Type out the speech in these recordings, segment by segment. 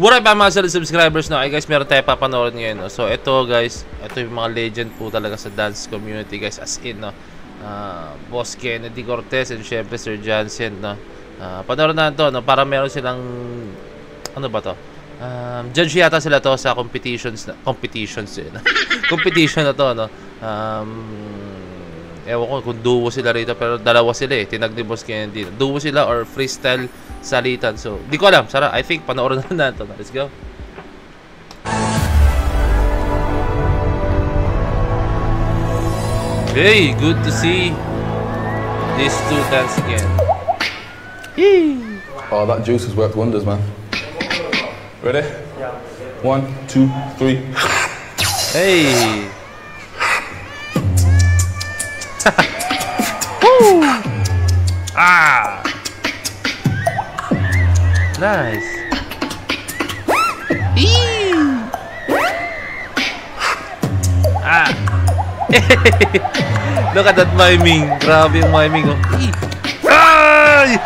What up mga solid subscribers, no? Ay guys, meron tayo papanood ngayon, no? So ito guys, ito yung mga legend po talaga sa dance community guys, as in, no? Boss Kennedy Cortez and syempre Sir Jansen, no? Panoorin na to, no? Para meron silang ano ba to? Judge yata sila to sa competition na to, no? Ewan ko kung duo sila rito, pero dalawa sila eh. Tinag ni Boss Kennedy. Duo sila or freestyle salitan. So, di ko alam. Sara, I think panoorin na natin. Let's go. Hey, good to see these two dance again. Yee. Oh, that juice has worked wonders, man. Ready? Yeah. 1, 2, 3. Hey. Woo! Ah. Nice. Eee. Ah. Look at that miming. Grabe yung miming, oh. Eee. Ay!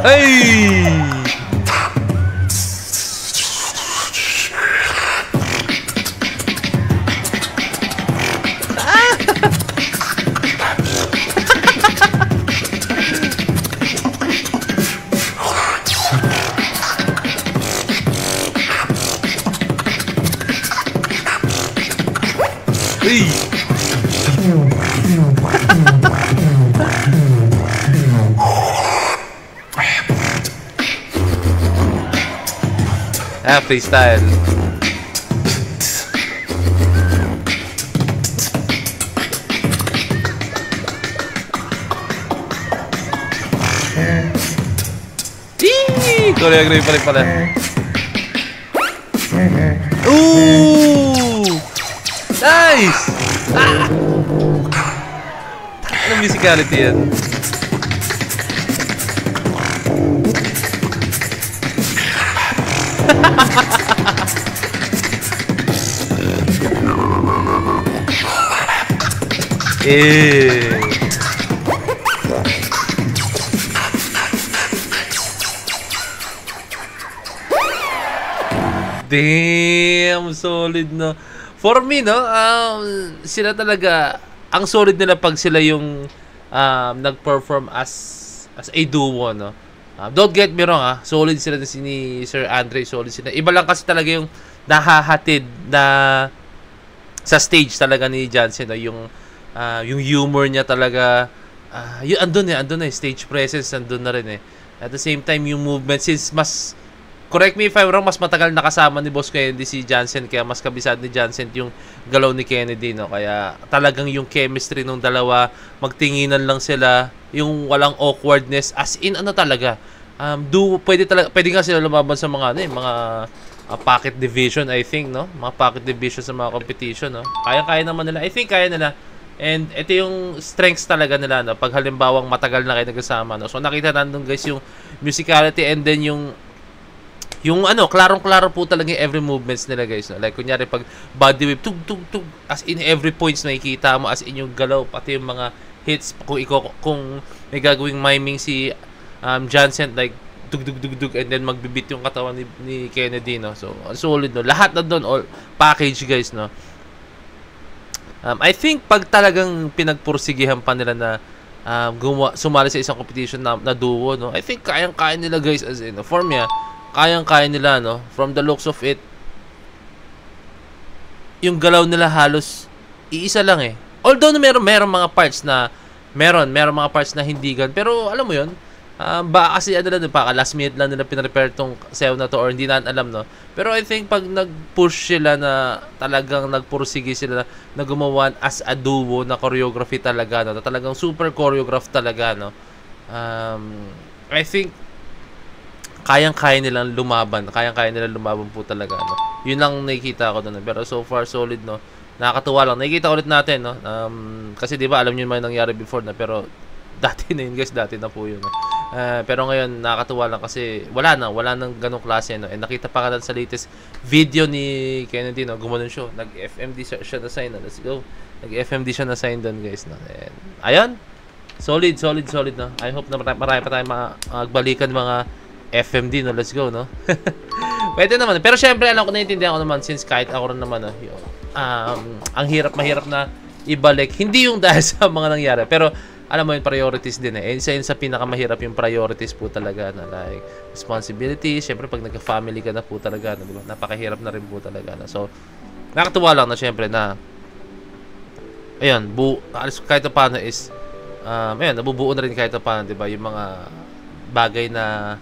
Hey! Freestyle. Choreography pa rin pala. Ooh! Nice! Ah! Anong musicality yan? Eh. Damn, solid, no? For me, no, sila talaga, ang solid nila pag sila yung nag-perform as a duo, no? Don't get me wrong, solid sila ni Sir Andre, solid sila. Iba lang kasi talaga yung nahahatid na sa stage talaga ni Jansen, no? Yung humor niya talaga, andun eh, stage presence, andun na rin eh. At the same time, yung movement, since correct me if I'm wrong, mas matagal nakasama ni Boss Kennedy si Jansen, kaya mas kabisado ni Jansen yung galaw ni Kennedy, no? Kaya talagang yung chemistry ng dalawa, magtinginan lang sila, yung walang awkwardness, as in ano talaga, pwede nga sila lumaban sa mga pocket division, I think, no? Mga pocket division sa mga competition, no? Kaya naman nila. I think kaya nila. And ito yung strengths talaga nila, no? Pag halimbawang matagal na kayo nagkasama, no? So nakita nandun guys yung musicality, and then yung klarong-klaro po talaga yung every movements nila guys, no? Like kunyari pag body whip, tug, as in every points nakikita mo, as in yung galaw, pati yung mga hits, kung may gagawing miming si Jansen, like dug, and then magbibit yung katawan ni Kennedy, no? So solid, no? Lahat na doon, all package guys, no? I think pag talagang pinagpursigihan pa nila na sumali sa isang competition na duo, no? I think kayang-kaya nila guys, as in, no? For me, kayang-kaya nila, no? From the looks of it, yung galaw nila halos iisa lang eh. Although meron mga parts na mga parts na hindi gan, pero alam mo yun, ba kasi ano lang, last minute lang nila pinrepare tong sayaw na to, or hindi na alam, no? Pero I think pag nag-push sila na talagang nagpursige sila na gumawa as a duo na choreography talaga, no? Na talagang super choreograph talaga, no? I think kayang-kaya nilang lumaban po talaga, no? Yun lang nakikita ko doon, pero so far solid, no? Nakakatuwa lang. Nakikita ulit natin, no? Kasi 'di ba alam niyo naman nangyari before na, pero dati na yun guys, dati na po yun, no? Pero ngayon nakakatuwa lang kasi wala nang ganong klase, no. And nakita pa ka sa latest video ni Kennedy, no, gumanon siya, nag-FMD siya na sign, no. Let's go. Nag-FMD siya na sign doon, guys, no. And ayun, solid, no. I hope na marami pa tayong magbalikan mga FMD, no. Let's go, no. Pwede naman. Pero syempre alam ko, naiintindihan ko naman, since kahit ako rin naman, no, ang mahirap na ibalik, hindi yung dahil sa mga nangyari, pero alam mo yung priorities din, eh. Isa yun sa pinakamahirap, yung priorities po talaga, na like responsibilities. Syempre pag nagka-family ka na po talaga, no, diba? Napakahirap na rin po talaga, no? So nakatuwa lang na syempre na ayun, kahit paano is ayun, nabubuo na rin kahit paano, diba, yung mga bagay na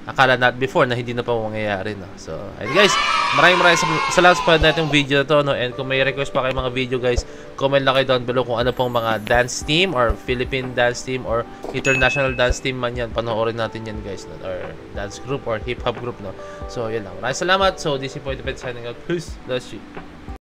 akala natin before na hindi na pa mangyayari, no? So ayun, guys, maraming salamat sa panood natin yung video na to, no? And kung may request pa kayo mga video, guys, comment lang kayo down below kung ano pong mga dance team or Philippine dance team or international dance team man yan, panoorin natin yan, guys, no? Or dance group or hip hop group, no? So yun lang, maraming salamat. So this is Point Defense signing out. Peace, bless you.